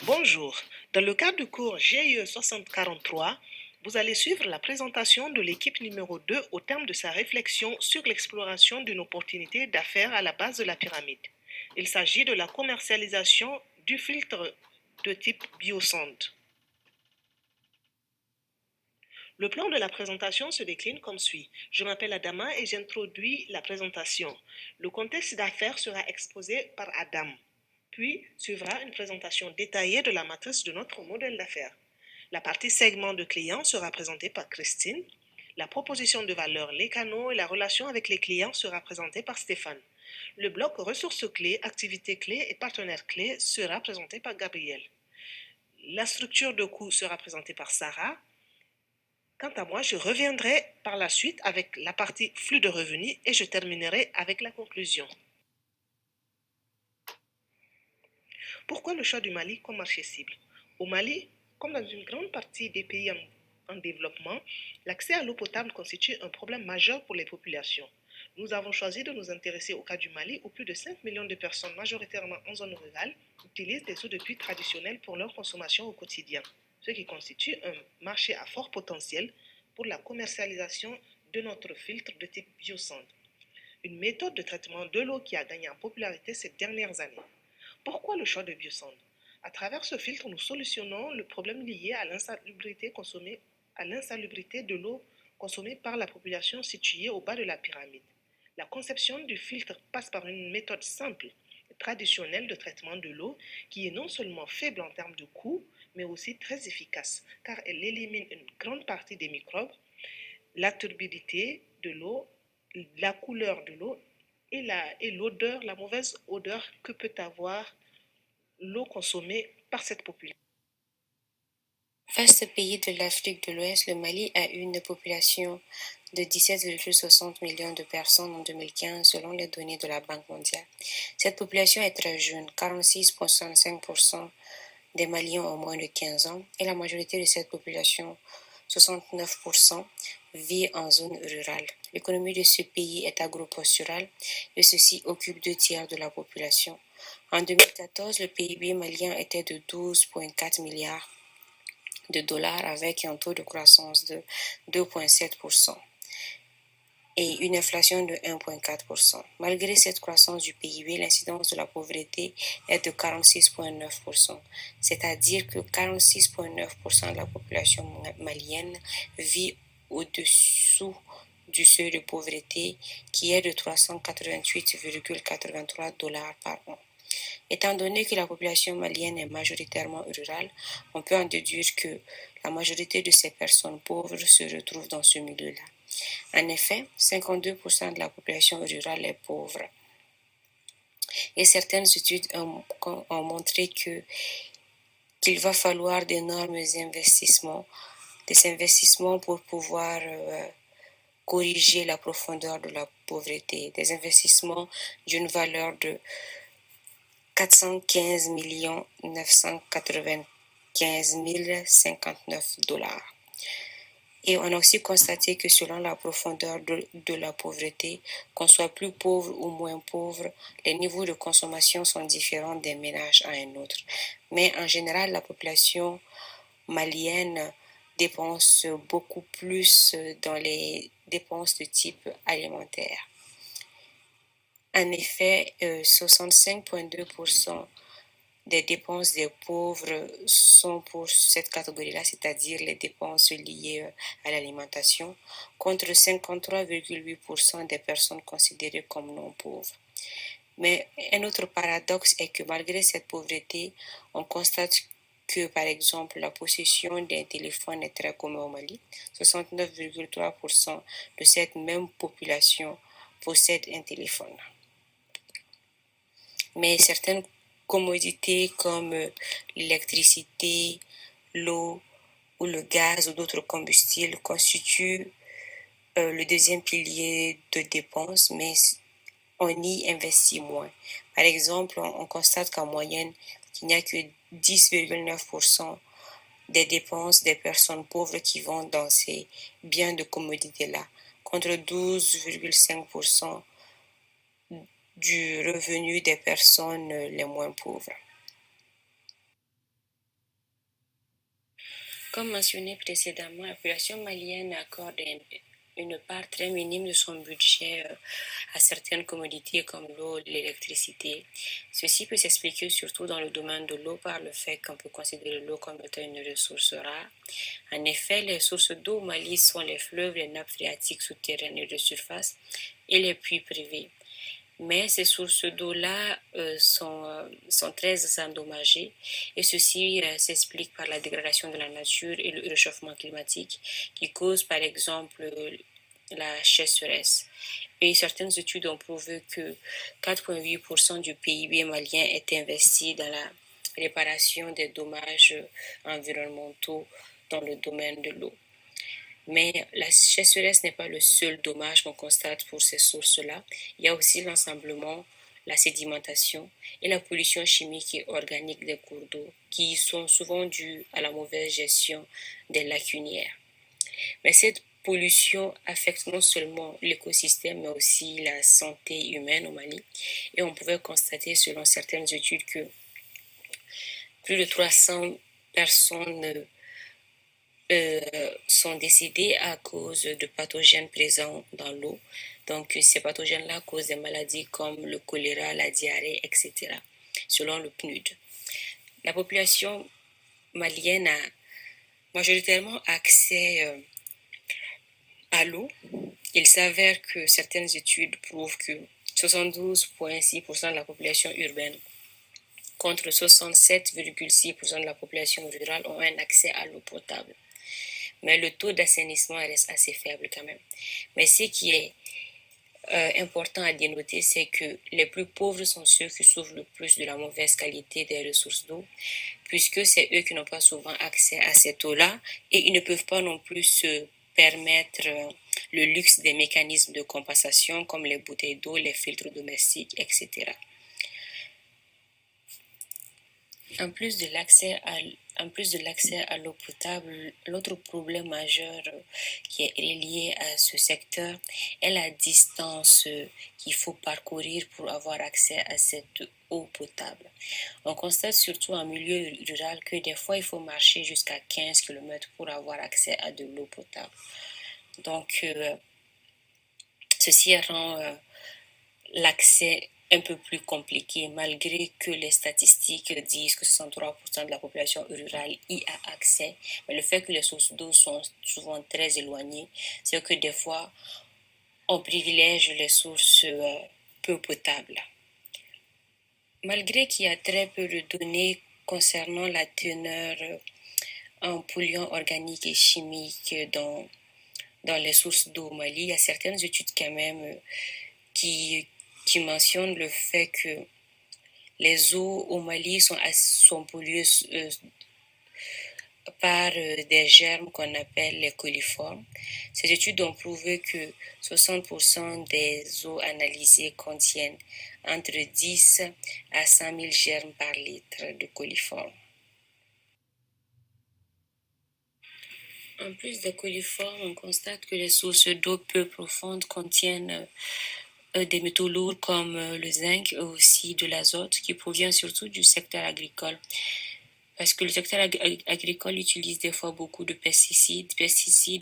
Bonjour, dans le cadre du cours GIE 6043, vous allez suivre la présentation de l'équipe numéro 2 au terme de sa réflexion sur l'exploration d'une opportunité d'affaires à la base de la pyramide. Il s'agit de la commercialisation du filtre de type biosonde. Le plan de la présentation se décline comme suit. Je m'appelle Adama et j'introduis la présentation. Le contexte d'affaires sera exposé par Adam. Puis suivra une présentation détaillée de la matrice de notre modèle d'affaires. La partie segment de clients sera présentée par Christine. La proposition de valeur, les canaux et la relation avec les clients sera présentée par Stéphane. Le bloc ressources clés, activités clés et partenaires clés sera présenté par Gabriel. La structure de coût sera présentée par Sarah. Quant à moi, je reviendrai par la suite avec la partie flux de revenus et je terminerai avec la conclusion. Pourquoi le choix du Mali comme marché cible? Au Mali, comme dans une grande partie des pays en développement, l'accès à l'eau potable constitue un problème majeur pour les populations. Nous avons choisi de nous intéresser au cas du Mali où plus de 5 millions de personnes, majoritairement en zone rurale, utilisent des eaux de puits traditionnelles pour leur consommation au quotidien, ce qui constitue un marché à fort potentiel pour la commercialisation de notre filtre de type biosonde, une méthode de traitement de l'eau qui a gagné en popularité ces dernières années. Pourquoi le choix de biosonde? À travers ce filtre, nous solutionnons le problème lié à l'insalubrité de l'eau consommée par la population située au bas de la pyramide. La conception du filtre passe par une méthode simple et traditionnelle de traitement de l'eau qui est non seulement faible en termes de coût, mais aussi très efficace, car elle élimine une grande partie des microbes, la turbidité de l'eau, la couleur de l'eau et l'odeur, la mauvaise odeur que peut avoir l'eau consommée par cette population. Vaste pays de l'Afrique de l'Ouest, le Mali a une population de 17,60 millions de personnes en 2015 selon les données de la Banque mondiale. Cette population est très jeune, 46,65% des Maliens ont moins de 15 ans et la majorité de cette population, 69%, vit en zone rurale. L'économie de ce pays est agro-pastorale et ceci occupe 2 tiers de la population. En 2014, le PIB malien était de 12,4 milliards de dollars avec un taux de croissance de 2,7% et une inflation de 1,4%. Malgré cette croissance du PIB, l'incidence de la pauvreté est de 46,9%, c'est-à-dire que 46,9% de la population malienne vit au-dessous du seuil de pauvreté qui est de 388,83 dollars par an. Étant donné que la population malienne est majoritairement rurale, on peut en déduire que la majorité de ces personnes pauvres se retrouvent dans ce milieu-là. En effet, 52% de la population rurale est pauvre. Et certaines études ont montré qu'il va falloir d'énormes investissements, des investissements pour pouvoir corriger la profondeur de la pauvreté, des investissements d'une valeur de 415 995 059 dollars. Et on a aussi constaté que selon la profondeur de la pauvreté, qu'on soit plus pauvre ou moins pauvre, les niveaux de consommation sont différents d'un ménage à un autre. Mais en général, la population malienne dépense beaucoup plus dans les dépenses de type alimentaire. En effet, 65,2% des dépenses des pauvres sont pour cette catégorie-là, c'est-à-dire les dépenses liées à l'alimentation, contre 53,8% des personnes considérées comme non pauvres. Mais un autre paradoxe est que malgré cette pauvreté, on constate que, par exemple, la possession d'un téléphone est très commune au Mali. 69,3% de cette même population possède un téléphone. Mais certaines commodités comme l'électricité, l'eau ou le gaz ou d'autres combustibles constituent le deuxième pilier de dépenses, mais on y investit moins. Par exemple, on constate qu'en moyenne, il n'y a que 10,9% des dépenses des personnes pauvres qui vont dans ces biens de commodité-là, contre 12,5% du revenu des personnes les moins pauvres. Comme mentionné précédemment, la population malienne accorde une part très minime de son budget à certaines commodités comme l'eau, l'électricité. Ceci peut s'expliquer surtout dans le domaine de l'eau par le fait qu'on peut considérer l'eau comme étant une ressource rare. En effet, les sources d'eau au Mali sont les fleuves, les nappes phréatiques souterraines et de surface et les puits privés. Mais ces sources d'eau-là sont très endommagées et ceci s'explique par la dégradation de la nature et le réchauffement climatique qui cause par exemple la sécheresse. Et certaines études ont prouvé que 4,8% du PIB malien est investi dans la réparation des dommages environnementaux dans le domaine de l'eau. Mais la sécheresse n'est pas le seul dommage qu'on constate pour ces sources-là. Il y a aussi l'ensemblement, la sédimentation et la pollution chimique et organique des cours d'eau qui sont souvent dues à la mauvaise gestion des lacunières. Mais cette pollution affecte non seulement l'écosystème mais aussi la santé humaine au Mali. Et on pouvait constater selon certaines études que plus de 300 personnes sont décédés à cause de pathogènes présents dans l'eau. Donc, ces pathogènes-là causent des maladies comme le choléra, la diarrhée, etc., selon le PNUD. La population malienne a majoritairement accès à l'eau. Il s'avère que certaines études prouvent que 72,6% de la population urbaine contre 67,6% de la population rurale ont un accès à l'eau potable. Mais le taux d'assainissement reste assez faible quand même. Mais ce qui est important à dénoter, c'est que les plus pauvres sont ceux qui souffrent le plus de la mauvaise qualité des ressources d'eau, puisque c'est eux qui n'ont pas souvent accès à cette eau-là et ils ne peuvent pas non plus se permettre le luxe des mécanismes de compensation comme les bouteilles d'eau, les filtres domestiques, etc. En plus de l'accès à l'eau potable, l'autre problème majeur qui est lié à ce secteur est la distance qu'il faut parcourir pour avoir accès à cette eau potable. On constate surtout en milieu rural que des fois il faut marcher jusqu'à 15 km pour avoir accès à de l'eau potable. Donc, ceci rend l'accès un peu plus compliqué, malgré que les statistiques disent que 63% de la population rurale y a accès. Mais le fait que les sources d'eau sont souvent très éloignées, c'est que des fois, on privilège les sources peu potables. Malgré qu'il y a très peu de données concernant la teneur en polluants organiques et chimiques dans les sources d'eau au Mali, il y a certaines études quand même qui mentionne le fait que les eaux au Mali sont polluées par des germes qu'on appelle les coliformes. Ces études ont prouvé que 60% des eaux analysées contiennent entre 10 à 100 000 germes par litre de coliformes. En plus des coliformes, on constate que les sources d'eau peu profondes contiennent des métaux lourds comme le zinc et aussi de l'azote qui provient surtout du secteur agricole. Parce que le secteur agricole utilise des fois beaucoup de pesticides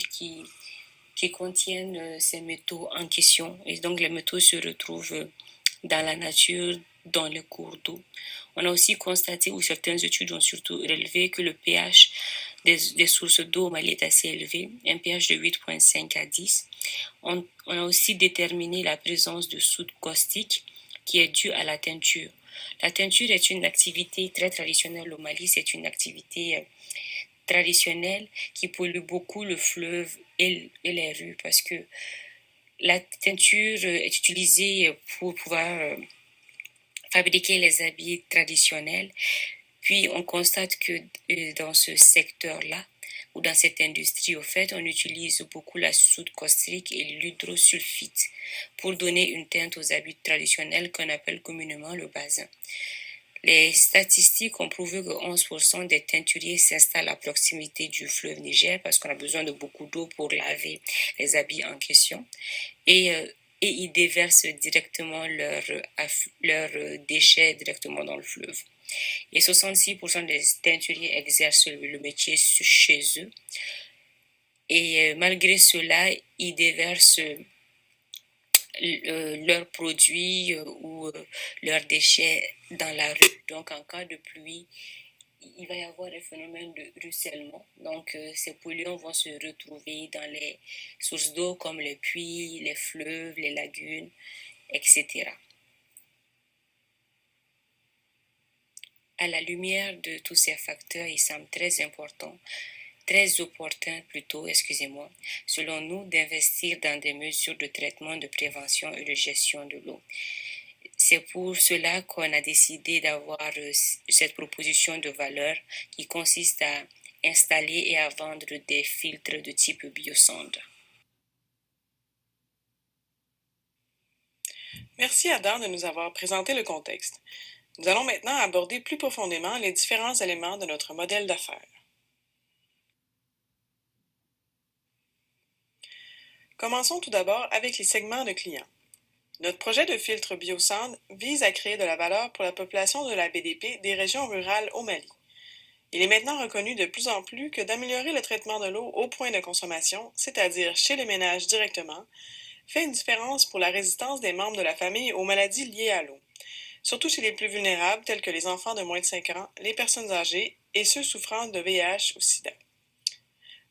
qui contiennent ces métaux en question. Et donc les métaux se retrouvent dans la nature, dans les cours d'eau. On a aussi constaté, ou certaines études ont surtout relevé, que le pH des sources d'eau au Mali est assez élevé, un pH de 8,5 à 10. On a aussi déterminé la présence de soude caustique qui est due à la teinture. La teinture est une activité très traditionnelle au Mali, c'est une activité traditionnelle qui pollue beaucoup le fleuve et les rues parce que la teinture est utilisée pour pouvoir fabriquer les habits traditionnels. Puis on constate que dans ce secteur-là, ou dans cette industrie, au fait, on utilise beaucoup la soude caustique et l'hydrosulfite pour donner une teinte aux habits traditionnels qu'on appelle communément le basin. Les statistiques ont prouvé que 11% des teinturiers s'installent à proximité du fleuve Niger parce qu'on a besoin de beaucoup d'eau pour laver les habits en question. Et ils déversent directement leurs déchets directement dans le fleuve. Et 66% des teinturiers exercent le métier chez eux. Et malgré cela, ils déversent leurs produits ou leurs déchets dans la rue. Donc, en cas de pluie, il va y avoir un phénomène de ruissellement. Donc, ces polluants vont se retrouver dans les sources d'eau comme les puits, les fleuves, les lagunes, etc. À la lumière de tous ces facteurs, il semble très opportun plutôt, selon nous, d'investir dans des mesures de traitement, de prévention et de gestion de l'eau. C'est pour cela qu'on a décidé d'avoir cette proposition de valeur qui consiste à installer et à vendre des filtres de type biosonde. Merci Adam de nous avoir présenté le contexte. Nous allons maintenant aborder plus profondément les différents éléments de notre modèle d'affaires. Commençons tout d'abord avec les segments de clients. Notre projet de filtre biosonde vise à créer de la valeur pour la population de la BDP des régions rurales au Mali. Il est maintenant reconnu de plus en plus que d'améliorer le traitement de l'eau au point de consommation, c'est-à-dire chez les ménages directement, fait une différence pour la résistance des membres de la famille aux maladies liées à l'eau, surtout chez les plus vulnérables tels que les enfants de moins de 5 ans, les personnes âgées et ceux souffrant de VIH ou SIDA.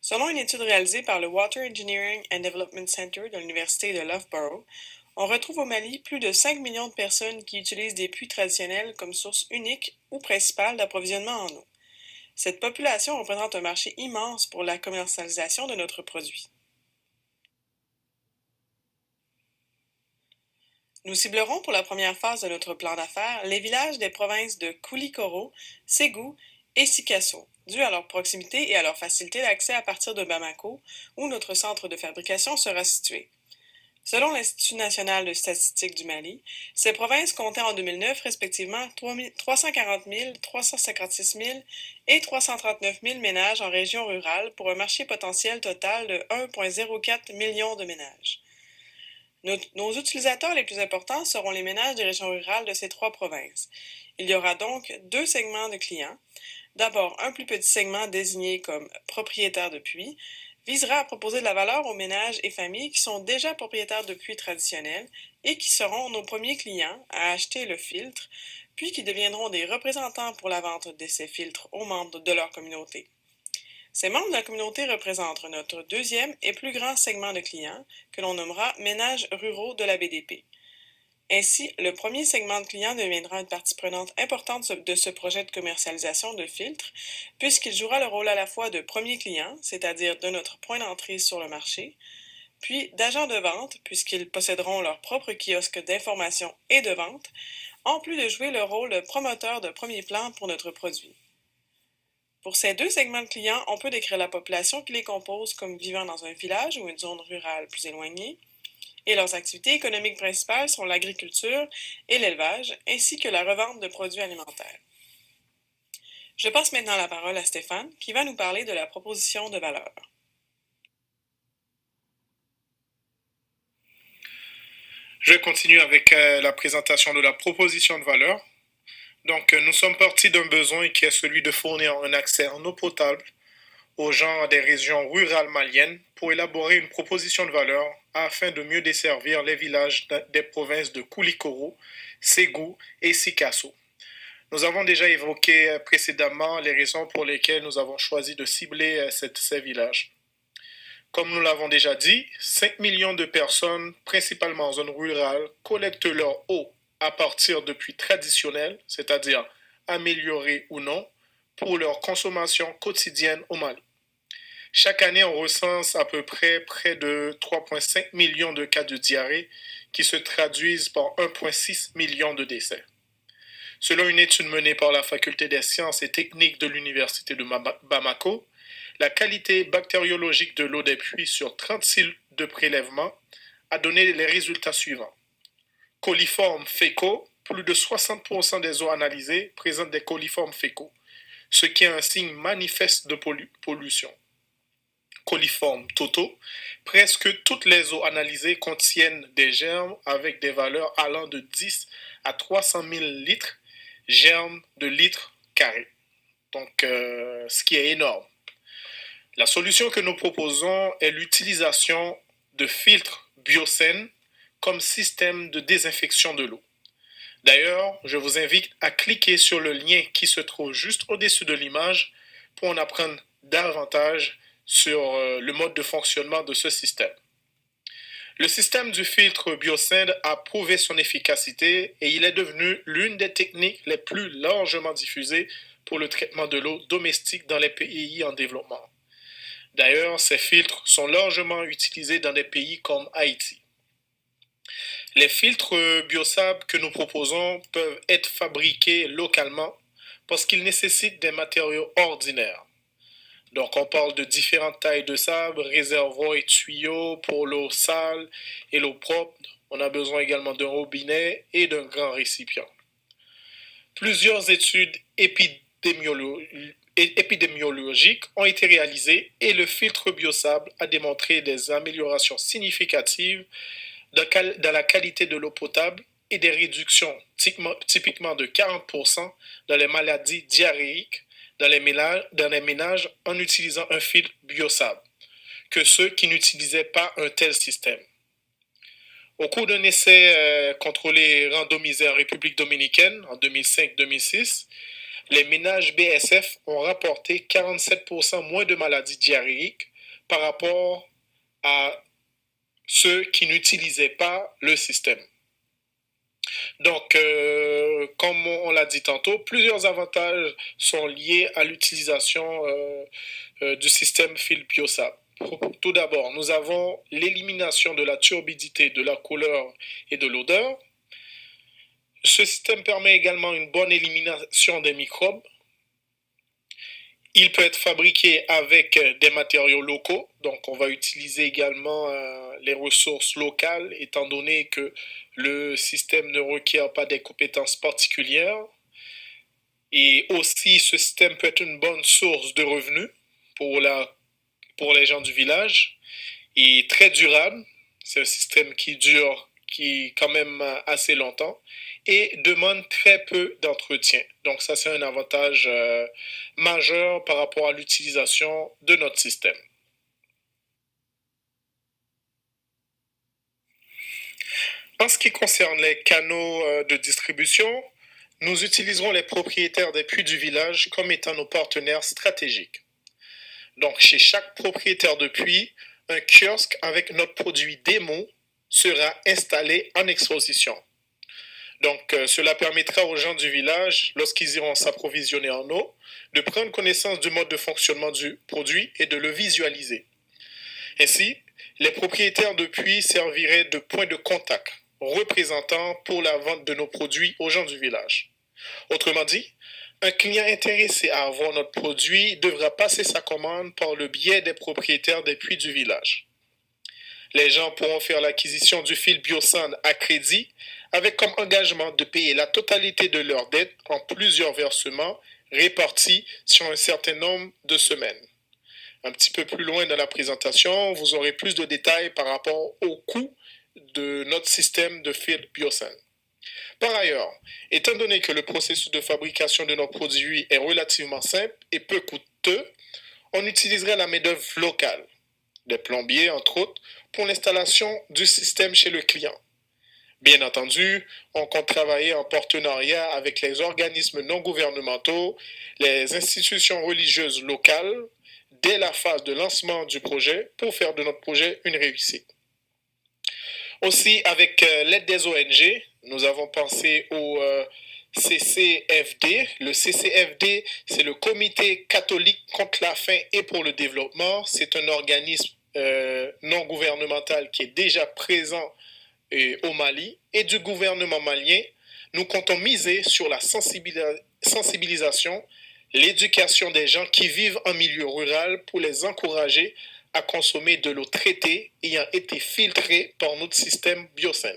Selon une étude réalisée par le Water Engineering and Development Center de l'Université de Loughborough, on retrouve au Mali plus de 5 millions de personnes qui utilisent des puits traditionnels comme source unique ou principale d'approvisionnement en eau. Cette population représente un marché immense pour la commercialisation de notre produit. Nous ciblerons pour la première phase de notre plan d'affaires les villages des provinces de Koulikoro, Ségou et Sikasso, dû à leur proximité et à leur facilité d'accès à partir de Bamako, où notre centre de fabrication sera situé. Selon l'Institut national de statistique du Mali, ces provinces comptaient en 2009 respectivement 340 000, 356 000 et 339 000 ménages en région rurale pour un marché potentiel total de 1,04 million de ménages. Nos utilisateurs les plus importants seront les ménages des régions rurales de ces trois provinces. Il y aura donc deux segments de clients. D'abord, un plus petit segment désigné comme propriétaire de puits visera à proposer de la valeur aux ménages et familles qui sont déjà propriétaires de puits traditionnels et qui seront nos premiers clients à acheter le filtre, puis qui deviendront des représentants pour la vente de ces filtres aux membres de leur communauté. Ces membres de la communauté représentent notre deuxième et plus grand segment de clients, que l'on nommera ménages ruraux de la BDP. Ainsi, le premier segment de clients deviendra une partie prenante importante de ce projet de commercialisation de filtres, puisqu'il jouera le rôle à la fois de premier client, c'est-à-dire de notre point d'entrée sur le marché, puis d'agents de vente, puisqu'ils posséderont leur propre kiosque d'information et de vente, en plus de jouer le rôle de promoteur de premier plan pour notre produit. Pour ces deux segments de clients, on peut décrire la population qui les compose comme vivant dans un village ou une zone rurale plus éloignée, et leurs activités économiques principales sont l'agriculture et l'élevage, ainsi que la revente de produits alimentaires. Je passe maintenant la parole à Stéphane, qui va nous parler de la proposition de valeur. Je continue avec la présentation de la proposition de valeur. Donc, nous sommes partis d'un besoin qui est celui de fournir un accès en eau potable aux gens des régions rurales maliennes pour élaborer une proposition de valeur afin de mieux desservir les villages des provinces de Koulikoro, Ségou et Sikasso. Nous avons déjà évoqué précédemment les raisons pour lesquelles nous avons choisi de cibler ces villages. Comme nous l'avons déjà dit, 5 millions de personnes, principalement en zone rurale, collectent leur eau à partir de puits traditionnels, c'est-à-dire améliorés ou non, pour leur consommation quotidienne au Mali. Chaque année, on recense à peu près de 3,5 millions de cas de diarrhée qui se traduisent par 1,6 million de décès. Selon une étude menée par la Faculté des sciences et techniques de l'Université de Bamako, la qualité bactériologique de l'eau des puits sur 36 de prélèvement a donné les résultats suivants. Coliformes fécaux, plus de 60% des eaux analysées présentent des coliformes fécaux, ce qui est un signe manifeste de pollution. Coliformes totaux, presque toutes les eaux analysées contiennent des germes avec des valeurs allant de 10 à 300 000 litres, germes de litres carrés. Donc, ce qui est énorme. La solution que nous proposons est l'utilisation de filtres Biocène comme système de désinfection de l'eau. D'ailleurs, je vous invite à cliquer sur le lien qui se trouve juste au-dessus de l'image pour en apprendre davantage sur le mode de fonctionnement de ce système. Le système du filtre Biocène a prouvé son efficacité et il est devenu l'une des techniques les plus largement diffusées pour le traitement de l'eau domestique dans les pays en développement. D'ailleurs, ces filtres sont largement utilisés dans des pays comme Haïti. Les filtres Biosab que nous proposons peuvent être fabriqués localement parce qu'ils nécessitent des matériaux ordinaires. Donc, on parle de différentes tailles de sable, réservoirs et tuyaux pour l'eau sale et l'eau propre. On a besoin également d'un robinet et d'un grand récipient. Plusieurs études épidémiologiques ont été réalisées et le filtre biosable a démontré des améliorations significatives dans la qualité de l'eau potable et des réductions typiquement de 40% dans les maladies diarrhéiques dans les ménages en utilisant un filtre biosable que ceux qui n'utilisaient pas un tel système. Au cours d'un essai contrôlé randomisé en République dominicaine en 2005-2006, les ménages BSF ont rapporté 47% moins de maladies diarrhéiques par rapport à ceux qui n'utilisaient pas le système. Donc, comme on l'a dit tantôt, plusieurs avantages sont liés à l'utilisation du système filtre biosable. Tout d'abord, nous avons l'élimination de la turbidité, de la couleur et de l'odeur. Ce système permet également une bonne élimination des microbes. Il peut être fabriqué avec des matériaux locaux, donc on va utiliser également les ressources locales, étant donné que le système ne requiert pas des compétences particulières. Et aussi, ce système peut être une bonne source de revenus pour les gens du village et très durable. C'est un système qui dure quand même assez longtemps et demande très peu d'entretien. Donc ça, c'est un avantage majeur par rapport à l'utilisation de notre système. En ce qui concerne les canaux de distribution, nous utiliserons les propriétaires des puits du village comme étant nos partenaires stratégiques. Donc, chez chaque propriétaire de puits, un kiosque avec notre produit démo sera installé en exposition. Donc, cela permettra aux gens du village, lorsqu'ils iront s'approvisionner en eau, de prendre connaissance du mode de fonctionnement du produit et de le visualiser. Ainsi, les propriétaires de puits serviraient de point de contact, représentant pour la vente de nos produits aux gens du village. Autrement dit, un client intéressé à avoir notre produit devra passer sa commande par le biais des propriétaires des puits du village. Les gens pourront faire l'acquisition du fil Biosand à crédit avec comme engagement de payer la totalité de leur dette en plusieurs versements répartis sur un certain nombre de semaines. Un petit peu plus loin dans la présentation, vous aurez plus de détails par rapport au coût de notre système de fil Biosand. Par ailleurs, étant donné que le processus de fabrication de nos produits est relativement simple et peu coûteux, on utiliserait la main-d'œuvre locale, des plombiers entre autres, pour l'installation du système chez le client. Bien entendu, on compte travailler en partenariat avec les organismes non gouvernementaux, les institutions religieuses locales, dès la phase de lancement du projet pour faire de notre projet une réussite. Aussi, avec l'aide des ONG, nous avons pensé au CCFD. Le CCFD, c'est le Comité catholique contre la faim et pour le développement. C'est un organisme non gouvernemental qui est déjà présent au Mali et du gouvernement malien. Nous comptons miser sur la sensibilisation, l'éducation des gens qui vivent en milieu rural pour les encourager à consommer de l'eau traitée ayant été filtrée par notre système Biosand.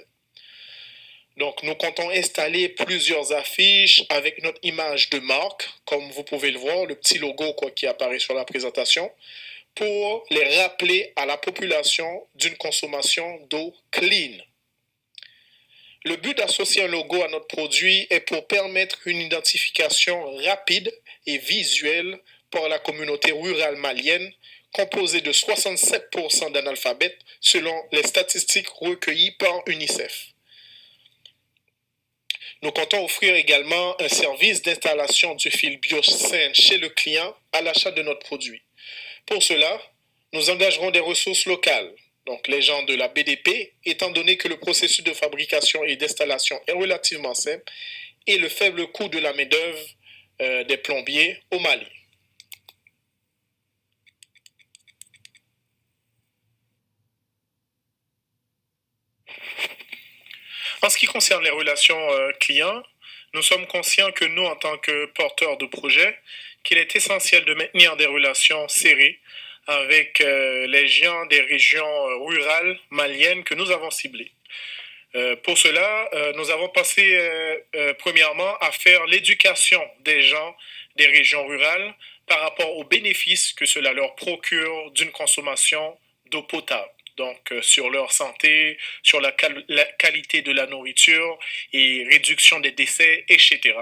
Donc, nous comptons installer plusieurs affiches avec notre image de marque, comme vous pouvez le voir, le petit logo qui apparaît sur la présentation, pour les rappeler à la population d'une consommation d'eau clean. Le but d'associer un logo à notre produit est pour permettre une identification rapide et visuelle par la communauté rurale malienne, composée de 67% d'analphabètes selon les statistiques recueillies par UNICEF. Nous comptons offrir également un service d'installation du fil BioSain chez le client à l'achat de notre produit. Pour cela, nous engagerons des ressources locales, donc les gens de la BDP, étant donné que le processus de fabrication et d'installation est relativement simple et le faible coût de la main-d'œuvre des plombiers au Mali. En ce qui concerne les relations clients, nous sommes conscients que nous, en tant que porteurs de projet, qu'il est essentiel de maintenir des relations serrées avec les gens des régions rurales maliennes que nous avons ciblées. Pour cela, nous avons pensé premièrement à faire l'éducation des gens des régions rurales par rapport aux bénéfices que cela leur procure d'une consommation d'eau potable. Donc, sur leur santé, sur la qualité de la nourriture et réduction des décès, etc.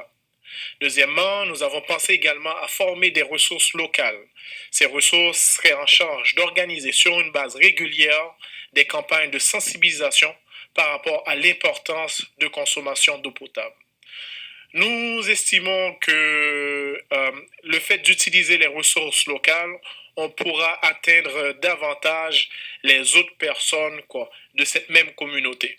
Deuxièmement, nous avons pensé également à former des ressources locales. Ces ressources seraient en charge d'organiser sur une base régulière des campagnes de sensibilisation par rapport à l'importance de consommation d'eau potable. Nous estimons que le fait d'utiliser les ressources locales, on pourra atteindre davantage les autres personnes de cette même communauté.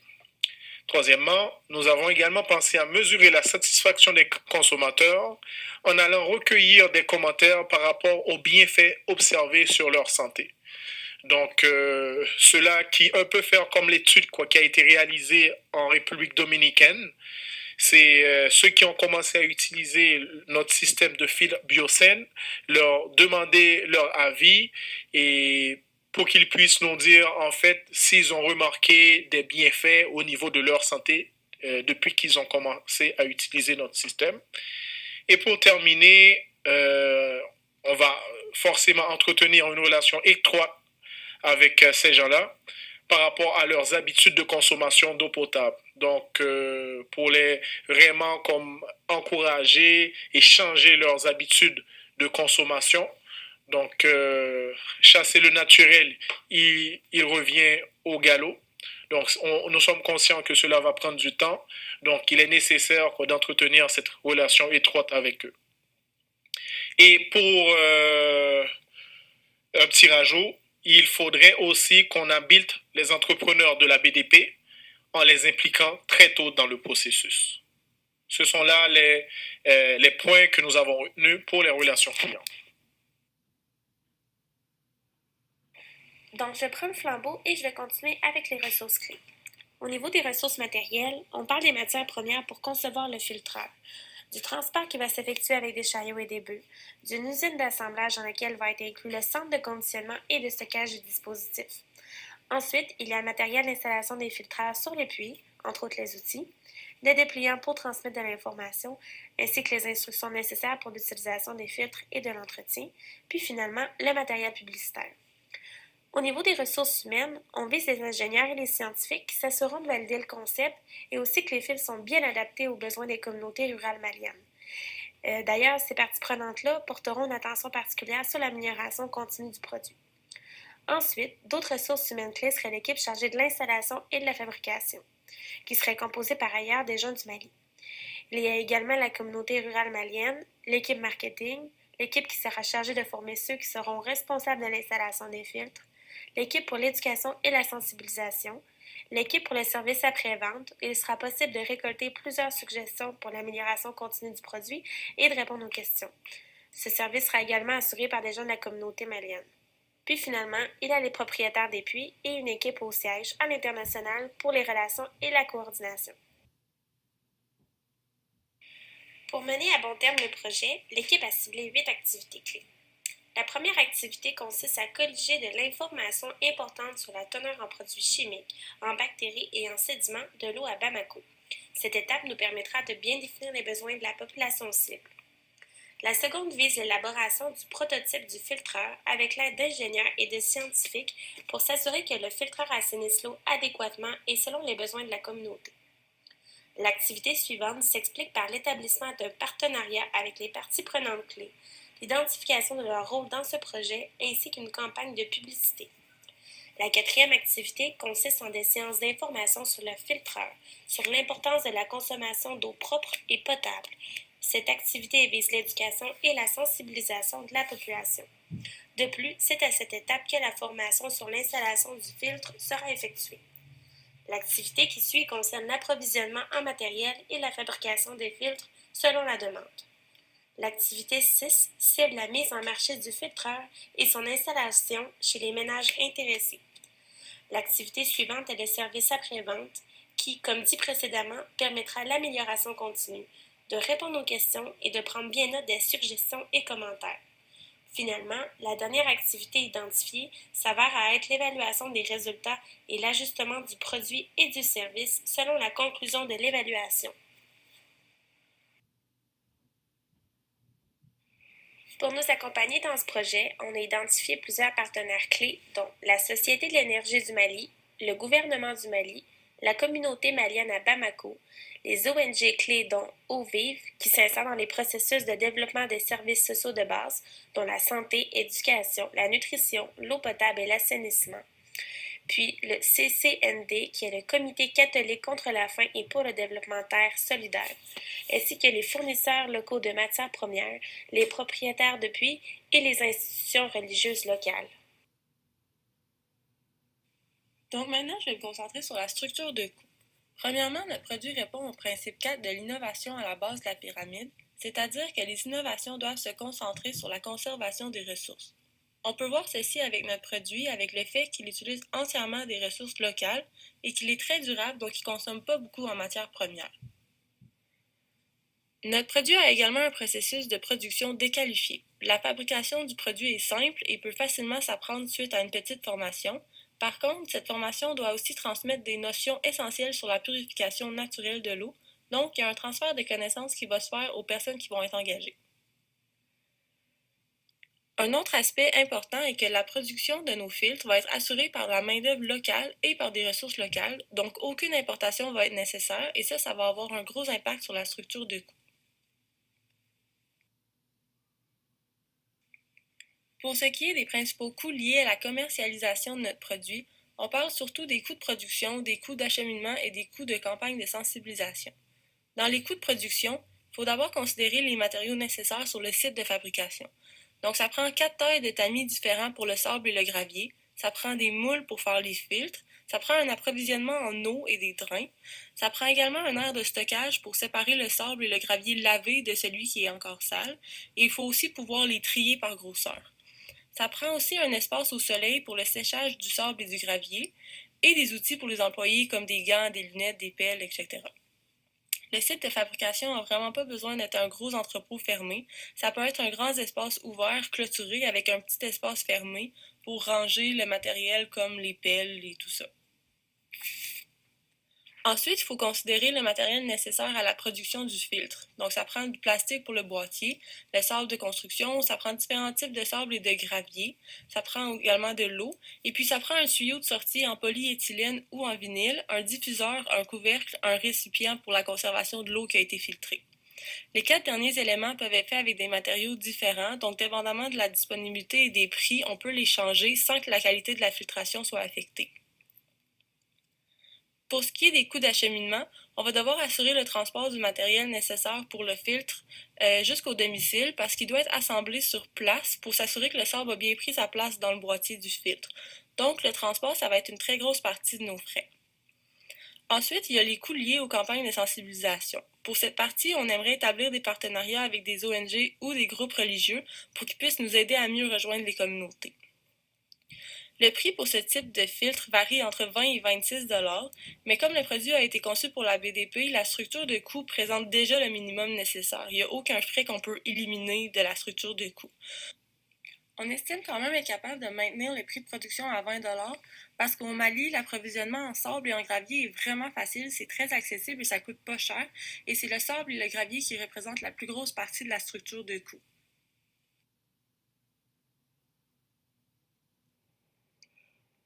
Troisièmement, nous avons également pensé à mesurer la satisfaction des consommateurs en allant recueillir des commentaires par rapport aux bienfaits observés sur leur santé. Donc, cela qui un peu faire comme l'étude qui a été réalisée en République dominicaine, c'est ceux qui ont commencé à utiliser notre système de fil BioSain, leur demander leur avis et pour qu'ils puissent nous dire en fait s'ils ont remarqué des bienfaits au niveau de leur santé depuis qu'ils ont commencé à utiliser notre système. Et pour terminer, on va forcément entretenir une relation étroite avec ces gens-là par rapport à leurs habitudes de consommation d'eau potable. Donc, pour les vraiment comme encourager et changer leurs habitudes de consommation. Donc, chasser le naturel, il revient au galop. Donc, nous sommes conscients que cela va prendre du temps. Donc, il est nécessaire d'entretenir cette relation étroite avec eux. Et pour un petit rajout, il faudrait aussi qu'on habilite les entrepreneurs de la BDP en les impliquant très tôt dans le processus. Ce sont là les points que nous avons retenus pour les relations clients. Donc, je prends le flambeau et je vais continuer avec les ressources clés. Au niveau des ressources matérielles, on parle des matières premières pour concevoir le filtreur, du transport qui va s'effectuer avec des chariots et des bœufs, d'une usine d'assemblage dans laquelle va être inclus le centre de conditionnement et de stockage du dispositif. Ensuite, il y a le matériel d'installation des filtreurs sur les puits, entre autres les outils, des dépliants pour transmettre de l'information, ainsi que les instructions nécessaires pour l'utilisation des filtres et de l'entretien, puis finalement le matériel publicitaire. Au niveau des ressources humaines, on vise les ingénieurs et les scientifiques qui s'assureront de valider le concept et aussi que les fils sont bien adaptés aux besoins des communautés rurales maliennes. D'ailleurs, ces parties prenantes-là porteront une attention particulière sur l'amélioration continue du produit. Ensuite, d'autres ressources humaines clés seraient l'équipe chargée de l'installation et de la fabrication, qui serait composée par ailleurs des gens du Mali. Il y a également la communauté rurale malienne, l'équipe marketing, l'équipe qui sera chargée de former ceux qui seront responsables de l'installation des filtres, l'équipe pour l'éducation et la sensibilisation, l'équipe pour le service après-vente. Il sera possible de récolter plusieurs suggestions pour l'amélioration continue du produit et de répondre aux questions. Ce service sera également assuré par des gens de la communauté malienne. Puis finalement, il y a les propriétaires des puits et une équipe au siège à l'international pour les relations et la coordination. Pour mener à bon terme le projet, l'équipe a ciblé 8 activités clés. La première activité consiste à colliger de l'information importante sur la teneur en produits chimiques, en bactéries et en sédiments de l'eau à Bamako. Cette étape nous permettra de bien définir les besoins de la population cible. La seconde vise l'élaboration du prototype du filtreur avec l'aide d'ingénieurs et de scientifiques pour s'assurer que le filtreur assainisse l'eau adéquatement et selon les besoins de la communauté. L'activité suivante s'explique par l'établissement d'un partenariat avec les parties prenantes clés, l'identification de leur rôle dans ce projet ainsi qu'une campagne de publicité. La quatrième activité consiste en des séances d'information sur le filtreur, sur l'importance de la consommation d'eau propre et potable. Cette activité vise l'éducation et la sensibilisation de la population. De plus, c'est à cette étape que la formation sur l'installation du filtre sera effectuée. L'activité qui suit concerne l'approvisionnement en matériel et la fabrication des filtres selon la demande. L'activité 6 cible la mise en marché du filtreur et son installation chez les ménages intéressés. L'activité suivante est le service après-vente qui, comme dit précédemment, permettra l'amélioration continue, de répondre aux questions et de prendre bien note des suggestions et commentaires. Finalement, la dernière activité identifiée s'avère à être l'évaluation des résultats et l'ajustement du produit et du service selon la conclusion de l'évaluation. Pour nous accompagner dans ce projet, on a identifié plusieurs partenaires clés, dont la Société de l'énergie du Mali, le gouvernement du Mali, la communauté malienne à Bamako, les ONG clés dont Eau Vive, qui s'insèrent dans les processus de développement des services sociaux de base, dont la santé, l'éducation, la nutrition, l'eau potable et l'assainissement, puis le CCND, qui est le Comité catholique contre la faim et pour le développement terre solidaire, ainsi que les fournisseurs locaux de matières premières, les propriétaires de puits et les institutions religieuses locales. Donc maintenant, je vais me concentrer sur la structure de coût. Premièrement, notre produit répond au principe 4 de l'innovation à la base de la pyramide, c'est-à-dire que les innovations doivent se concentrer sur la conservation des ressources. On peut voir ceci avec notre produit, avec le fait qu'il utilise entièrement des ressources locales et qu'il est très durable, donc il ne consomme pas beaucoup en matières premières. Notre produit a également un processus de production déqualifié. La fabrication du produit est simple et peut facilement s'apprendre suite à une petite formation. Par contre, cette formation doit aussi transmettre des notions essentielles sur la purification naturelle de l'eau, donc il y a un transfert de connaissances qui va se faire aux personnes qui vont être engagées. Un autre aspect important est que la production de nos filtres va être assurée par la main-d'œuvre locale et par des ressources locales, donc aucune importation va être nécessaire et ça va avoir un gros impact sur la structure de coût. Pour ce qui est des principaux coûts liés à la commercialisation de notre produit, on parle surtout des coûts de production, des coûts d'acheminement et des coûts de campagne de sensibilisation. Dans les coûts de production, il faut d'abord considérer les matériaux nécessaires sur le site de fabrication. Donc, ça prend 4 tailles de tamis différents pour le sable et le gravier, ça prend des moules pour faire les filtres, ça prend un approvisionnement en eau et des drains, ça prend également un aire de stockage pour séparer le sable et le gravier lavé de celui qui est encore sale, et il faut aussi pouvoir les trier par grosseur. Ça prend aussi un espace au soleil pour le séchage du sable et du gravier, et des outils pour les employés comme des gants, des lunettes, des pelles, etc. Le site de fabrication n'a vraiment pas besoin d'être un gros entrepôt fermé. Ça peut être un grand espace ouvert, clôturé, avec un petit espace fermé pour ranger le matériel comme les pelles et tout ça. Ensuite, il faut considérer le matériel nécessaire à la production du filtre. Donc, ça prend du plastique pour le boîtier, le sable de construction, ça prend différents types de sable et de gravier, ça prend également de l'eau, et puis ça prend un tuyau de sortie en polyéthylène ou en vinyle, un diffuseur, un couvercle, un récipient pour la conservation de l'eau qui a été filtrée. Les 4 derniers éléments peuvent être faits avec des matériaux différents, donc dépendamment de la disponibilité et des prix, on peut les changer sans que la qualité de la filtration soit affectée. Pour ce qui est des coûts d'acheminement, on va devoir assurer le transport du matériel nécessaire pour le filtre jusqu'au domicile parce qu'il doit être assemblé sur place pour s'assurer que le sable a bien pris sa place dans le boîtier du filtre. Donc, le transport, ça va être une très grosse partie de nos frais. Ensuite, il y a les coûts liés aux campagnes de sensibilisation. Pour cette partie, on aimerait établir des partenariats avec des ONG ou des groupes religieux pour qu'ils puissent nous aider à mieux rejoindre les communautés. Le prix pour ce type de filtre varie entre 20 et 26 $, mais comme le produit a été conçu pour la BDP, la structure de coût présente déjà le minimum nécessaire. Il n'y a aucun frais qu'on peut éliminer de la structure de coût. On estime quand même être capable de maintenir le prix de production à 20 $ parce qu'au Mali, l'approvisionnement en sable et en gravier est vraiment facile, c'est très accessible et ça coûte pas cher, et c'est le sable et le gravier qui représentent la plus grosse partie de la structure de coût.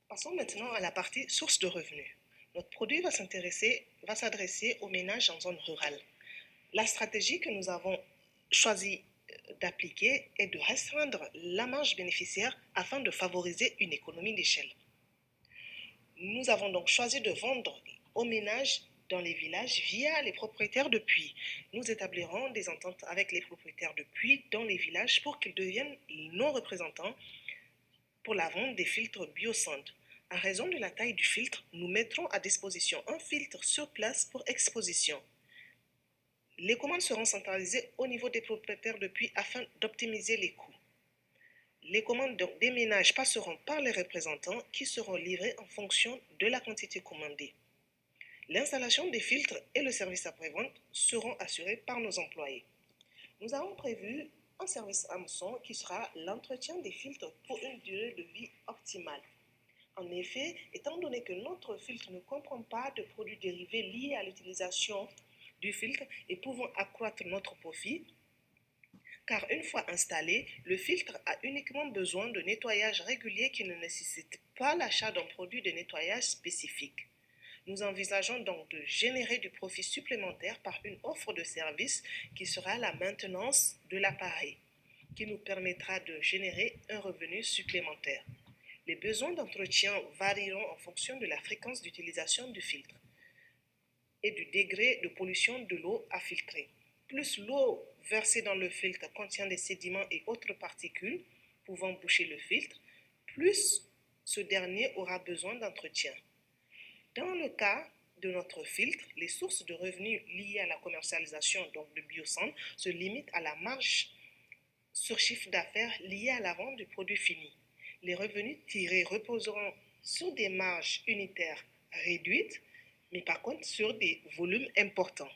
Passons maintenant à la partie source de revenus. Notre produit va s'adresser aux ménages en zone rurale. La stratégie que nous avons choisi d'appliquer est de restreindre la marge bénéficiaire afin de favoriser une économie d'échelle. Nous avons donc choisi de vendre aux ménages dans les villages via les propriétaires de puits. Nous établirons des ententes avec les propriétaires de puits dans les villages pour qu'ils deviennent nos représentants pour la vente des filtres Biosand. En raison de la taille du filtre, nous mettrons à disposition un filtre sur place pour exposition. Les commandes seront centralisées au niveau des propriétaires de puits afin d'optimiser les coûts. Les commandes des ménages passeront par les représentants qui seront livrés en fonction de la quantité commandée. L'installation des filtres et le service après-vente seront assurés par nos employés. Nous avons prévu un service hameçon qui sera l'entretien des filtres pour une durée de vie optimale. En effet, étant donné que notre filtre ne comprend pas de produits dérivés liés à l'utilisation du filtre et pouvant accroître notre profit, car une fois installé, le filtre a uniquement besoin de nettoyage régulier qui ne nécessite pas l'achat d'un produit de nettoyage spécifique. Nous envisageons donc de générer du profit supplémentaire par une offre de service qui sera la maintenance de l'appareil, qui nous permettra de générer un revenu supplémentaire. Les besoins d'entretien varieront en fonction de la fréquence d'utilisation du filtre et du degré de pollution de l'eau à filtrer. Plus l'eau versée dans le filtre contient des sédiments et autres particules pouvant boucher le filtre, plus ce dernier aura besoin d'entretien. Dans le cas de notre filtre, les sources de revenus liées à la commercialisation donc de Biosand se limitent à la marge sur chiffre d'affaires liée à la vente du produit fini. Les revenus tirés reposeront sur des marges unitaires réduites, mais par contre sur des volumes importants.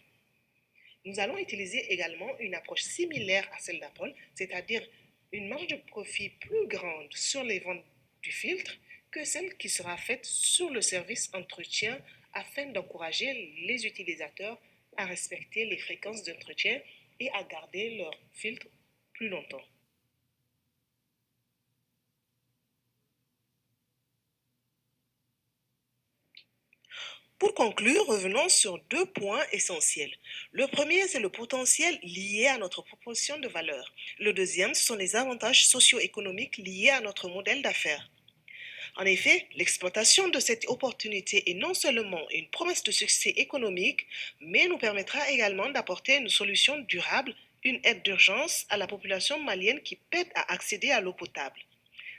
Nous allons utiliser également une approche similaire à celle d'Apple, c'est-à-dire une marge de profit plus grande sur les ventes du filtre que celle qui sera faite sur le service entretien afin d'encourager les utilisateurs à respecter les fréquences d'entretien et à garder leur filtre plus longtemps. Pour conclure, revenons sur deux points essentiels. Le premier, c'est le potentiel lié à notre proposition de valeur. Le deuxième, ce sont les avantages socio-économiques liés à notre modèle d'affaires. En effet, l'exploitation de cette opportunité est non seulement une promesse de succès économique, mais nous permettra également d'apporter une solution durable, une aide d'urgence à la population malienne qui peine à accéder à l'eau potable.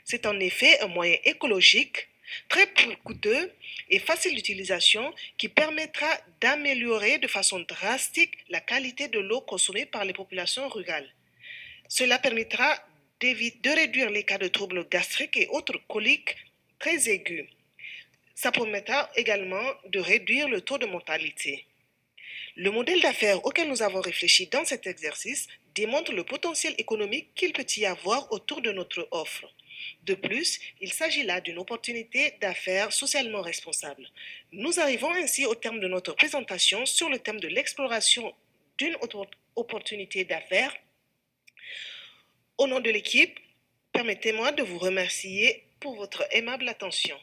C'est en effet un moyen écologique, très peu coûteux et facile d'utilisation qui permettra d'améliorer de façon drastique la qualité de l'eau consommée par les populations rurales. Cela permettra de réduire les cas de troubles gastriques et autres coliques très aigus. Ça permettra également de réduire le taux de mortalité. Le modèle d'affaires auquel nous avons réfléchi dans cet exercice démontre le potentiel économique qu'il peut y avoir autour de notre offre. De plus, il s'agit là d'une opportunité d'affaires socialement responsable. Nous arrivons ainsi au terme de notre présentation sur le thème de l'exploration d'une opportunité d'affaires. Au nom de l'équipe, permettez-moi de vous remercier pour votre aimable attention.